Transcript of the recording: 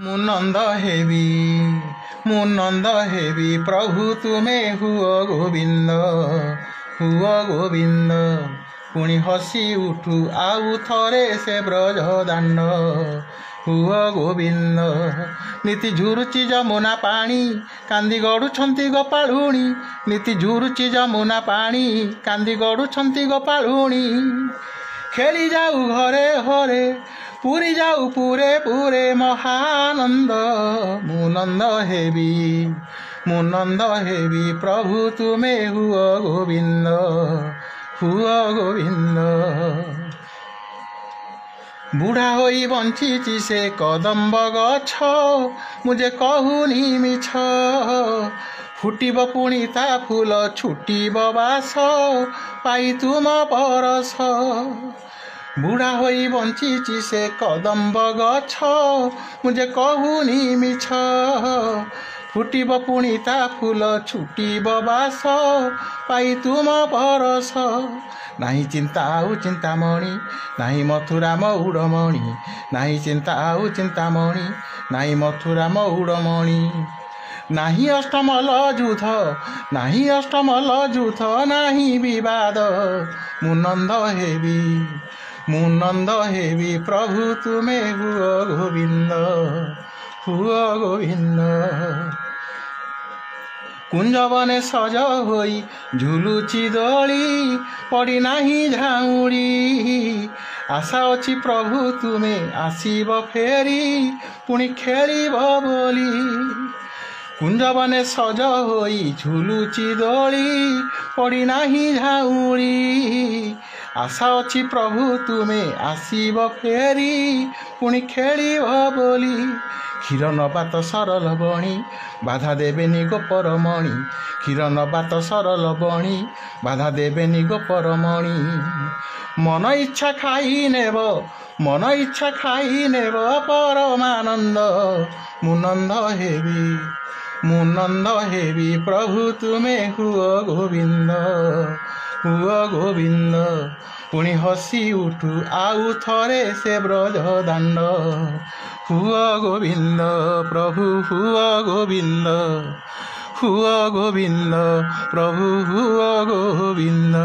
ମୁଁ ନନ୍ଦ ହେବି ପ୍ରଭୁ ତୁମେ ହୁଅ ଗୋବିନ୍ଦ ପୁଣି ହସି ଉଠୁ ଆଉ ଥରେ ସେ ବ୍ରଜ ଦାଣ୍ଡ ହୁଅ ଗୋବିନ୍ଦ। ନୀତି ଝୁରୁଚି ଯମୁନା ପାଣି କାନ୍ଦି ଗଡ଼ୁଛନ୍ତି ଗୋପାଳୁଣୀ, ନୀତି ଝୁରୁଚି ଯମୁନା ପାଣି କାନ୍ଦି ଗଡ଼ୁଛନ୍ତି ଗୋପାଳୁଣୀ। ଖେଳି ଯାଉ ଘରେ ଘରେ ପୁରୀ ଯାଉ ପୁରେ ପୁରେ ମହାନନ୍ଦ। ମୁଁ ନନ୍ଦ ହେବି ପ୍ରଭୁ ତୁମେ ହୁଅ ଗୋବିନ୍ଦ। ବୁଢ଼ା ହୋଇ ବଞ୍ଚିଛି ସେ କଦମ୍ବ ଗଛ, ମୁଁ ଯେ କହୁନି ମିଛ। ଫୁଟିବ ପୁଣି ତା ଫୁଲ ଛୁଟିବ ବାସ ପାଇ ତୁମ ପରଶ। ବୁଢ଼ା ହୋଇ ବଞ୍ଚିଛି ସେ କଦମ୍ବ ଗଛ, ମୁଁ ଯେ କହୁନି ମିଛ। ଫୁଟିବ ପୁଣି ତା ଫୁଲ ଛୁଟିବ ବାସ ପାଇ ତୁମ ପରଶ। ନାହିଁ ଚିନ୍ତା ଆଉ ଚିନ୍ତାମଣି ନାହିଁ ମଥୁରା ମଉଡ଼ମଣି, ନାହିଁ ଚିନ୍ତା ଆଉ ଚିନ୍ତାମଣି ନାହିଁ ମଥୁରା ମଉଡ଼ମଣି। ନାହିଁ ଅଷ୍ଟମଲ ଯୁଦ୍ଧ ନାହିଁ ଅଷ୍ଟମଲ ଯୁଦ୍ଧ ନାହିଁ ବିବାଦ। ମୁଁ ନନ୍ଦ ହେବି ପ୍ରଭୁ ତୁମେ ହୁଅ ଗୋବିନ୍ଦ। କୁଞ୍ଜବନେ ସଜ ହୋଇ ଝୁଲୁଛି ଦୋଳି ପଡ଼ି ନାହିଁ ଝାଉଁଳି। ଆଶା ଅଛି ପ୍ରଭୁ ତୁମେ ଆସିବ ଫେରି ପୁଣି ଖେଳିବ ବୋଲି। କୁଞ୍ଜବନେ ସଜ ହୋଇ ଝୁଲୁଛି ଦୋଳି ପଡ଼ି ନାହିଁ ଝାଉଁଳି। ଆଶା ଅଛି ପ୍ରଭୁ ତୁମେ ଆସିବ ଫେରି ପୁଣି ଖେଳିବ ବୋଲି। କ୍ଷୀର ନବା ତ ସରଲ ବଣି ବାଧା ଦେବେନି ଗୋପରମଣି, କ୍ଷୀର ନବା ତ ସରଲ ବଣି ବାଧା ଦେବେନି ଗୋପରମଣି। ମନ ଇଚ୍ଛା ଖାଇ ନେବ ପରମାନନ୍ଦ। ମୁଁ ନନ୍ଦ ହେବି ପ୍ରଭୁ ତୁମେ ହୁଅ ଗୋବିନ୍ଦ। ପୁଣି ହସି ଉଠୁ ଆଉ ଥରେ ସେ ବ୍ରଜ ଦାଣ୍ଡ ହୁଅ ଗୋବିନ୍ଦ। ପ୍ରଭୁ ହୁଅ ଗୋବିନ୍ଦ ପ୍ରଭୁ ହୁଅ ଗୋବିନ୍ଦ।